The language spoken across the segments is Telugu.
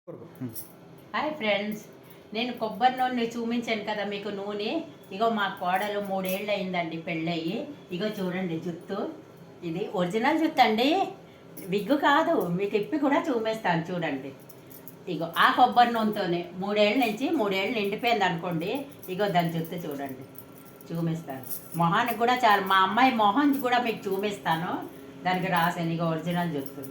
హాయ్ ఫ్రెండ్స్, నేను కొబ్బరి నూనె చూపించాను కదా మీకు. నూనె ఇగో మా కోడలు 3 ఏళ్ళు అయిందండి పెళ్ళయ్యి. ఇగో చూడండి జుత్తు, ఇది ఒరిజినల్ జుత్తు అండి, విగ్గు కాదు. మీకు ఇప్పి కూడా చూపిస్తాను చూడండి. ఇగో ఆ కొబ్బరి నూనెతోనే 3 ఏళ్ళ నుంచి 3 ఏళ్ళు నిండిపోయింది అనుకోండి. ఇగో దాని జుత్తు చూడండి, చూపిస్తాను. మొహానికి కూడా చాలా, మా అమ్మాయి మొహం కూడా మీకు చూపిస్తాను. దానికి రాసాను ఇగో ఒరిజినల్ జుత్తు.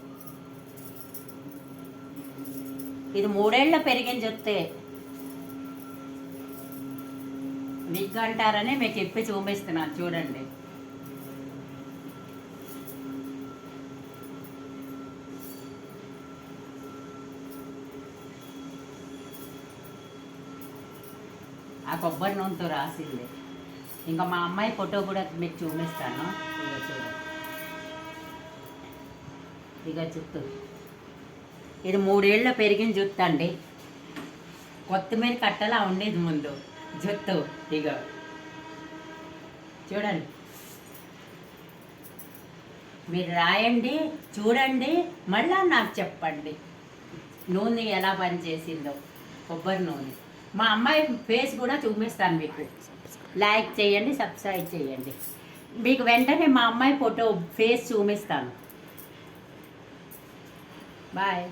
ఇది 3 ఏళ్ళ పెరిగిన జుత్తే. విగ్ అంటారని మీకు ఇప్పి చూపిస్తున్నాను చూడండి. ఆ కొబ్బరి నూనెతో రాసింది. ఇంకా మా అమ్మాయి ఫోటో కూడా మీకు చూపిస్తాను. ఇక చూడండి, ఇక జుత్తు ఇది 3 ఏళ్ళ పెరిగిన జుత్తు అండి. కొత్తిమీర కట్టలా ఉండేది ముందు జుత్తు. ఇక చూడండి, మీరు రాయండి, చూడండి, మళ్ళా నాకు చెప్పండి నూనె ఎలా పనిచేసిందో. కొబ్బరి నూనె మా అమ్మాయి ఫేస్ కూడా చూపిస్తాను మీకు. లైక్ చేయండి, సబ్స్క్రైబ్ చేయండి. మీకు వెంటనే మా అమ్మాయి ఫోటో ఫేస్ చూపిస్తాను. బాయ్.